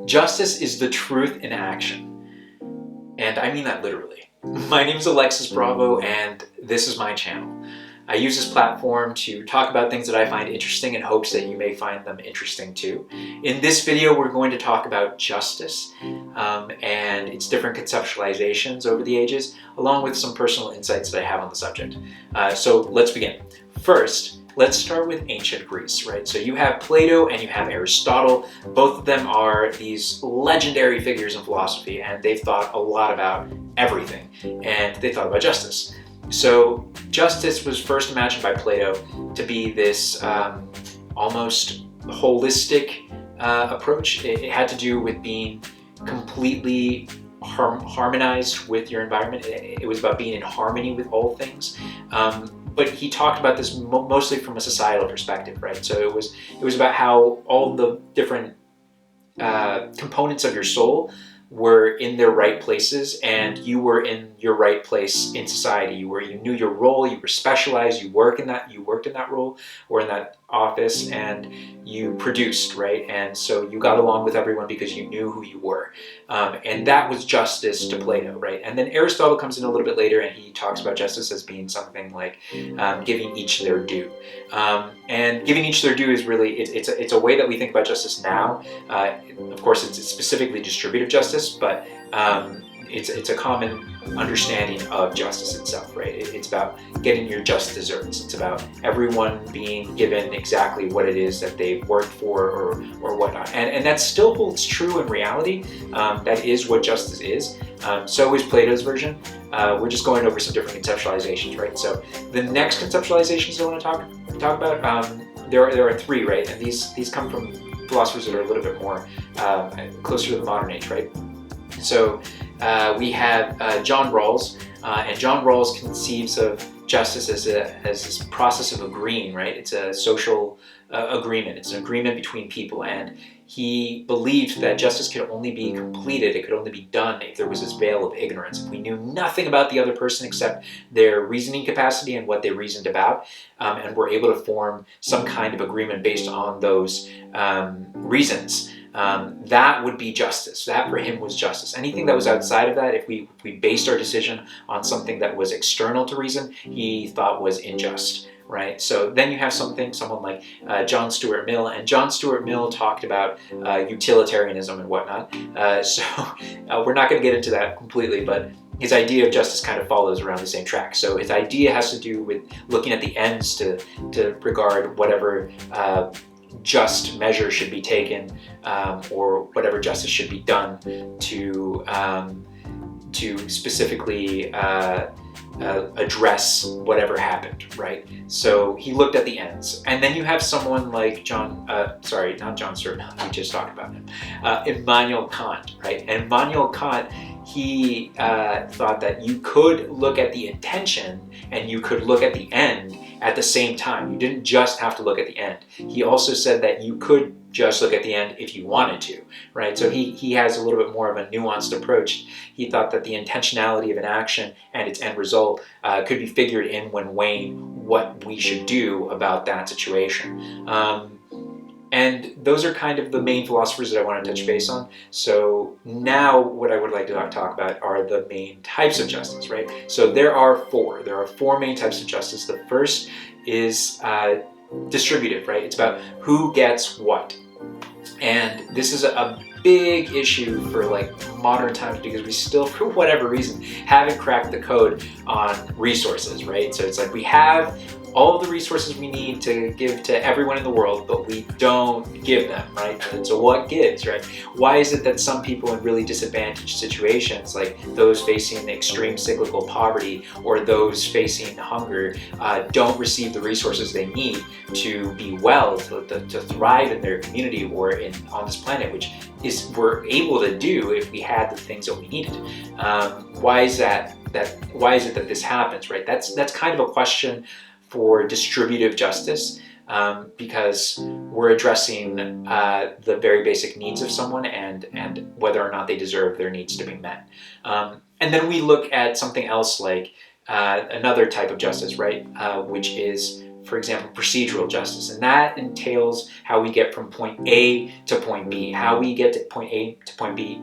Justice is the truth in action. And I mean that literally. My name is Alexis Bravo, and this is my channel. I use this platform to talk about things that I find interesting in hopes that you may find them interesting too. In this video, we're going to talk about justice and its different conceptualizations over the ages, along with some personal insights that I have on the subject. So let's begin. First, let's start with ancient Greece, right? So you have Plato and you have Aristotle. Both of them are these legendary figures in philosophy, and they've thought a lot about everything, and they thought about justice. So justice was first imagined by Plato to be this almost holistic approach. It had to do with being completely harmonized with your environment. It was about being in harmony with all things. But he talked about this mostly from a societal perspective, right? So it was about how all the different components of your soul were in their right places, and you were in your right place in society. You knew your role, you were specialized, you worked in that role or in that office, and you produced, right? And so you got along with everyone because you knew who you were. And that was justice to Plato, right? And then Aristotle comes in a little bit later, and he talks about justice as being something like giving each their due. And giving each their due is really, it's a way that we think about justice now. Of course, it's specifically distributive justice, but it's a common understanding of justice itself, right? It's about getting your just deserts. It's about everyone being given exactly what it is that they've worked for or whatnot. And that still holds true in reality. That is what justice is. So is Plato's version. We're just going over some different conceptualizations, right? So the next conceptualizations I want to talk about, there are three, right? And these come from philosophers that are a little bit more closer to the modern age, right? So we have John Rawls, and John Rawls conceives of justice as this process of agreeing, right? It's a social agreement. It's an agreement between people, and he believed that justice could only be completed, it could only be done if there was this veil of ignorance, if we knew nothing about the other person except their reasoning capacity and what they reasoned about, and were able to form some kind of agreement based on those reasons. That would be justice. That for him was justice. Anything that was outside of that, if we based our decision on something that was external to reason, he thought was unjust, right? So then you have someone like John Stuart Mill, and John Stuart Mill talked about utilitarianism and whatnot. So we're not going to get into that completely, but his idea of justice kind of follows around the same track. So his idea has to do with looking at the ends to regard whatever just measure should be taken, or whatever justice should be done to specifically address whatever happened, right? So he looked at the ends. And then you have someone like not John Stuart Mill, we just talked about him, Immanuel Kant, right? And Immanuel Kant, he thought that you could look at the intention and you could look at the end at the same time. You didn't just have to look at the end. He also said that you could just look at the end if you wanted to, right? So he has a little bit more of a nuanced approach. He thought that the intentionality of an action and its end result could be figured in when weighing what we should do about that situation. And those are kind of the main philosophers that I want to touch base on. So now what I would like to talk about are the main types of justice, right? So there are four main types of justice. The first is distributive, right? It's about who gets what. And this is a big issue for like modern times, because we still, for whatever reason, haven't cracked the code on resources, right? So it's like we have all of the resources we need to give to everyone in the world, but we don't give them, right? And so what gives, right? Why is it that some people in really disadvantaged situations, like those facing extreme cyclical poverty or those facing hunger, don't receive the resources they need to be well, to thrive in their community or on this planet, which we're able to do if we had the things that we needed? Why is it that this happens, right? That's kind of a question for distributive justice, because we're addressing the very basic needs of someone and whether or not they deserve their needs to be met. And then we look at something else like another type of justice, right? Which is for example, procedural justice, and that entails how we get from point A to point B, how we get to point A to point B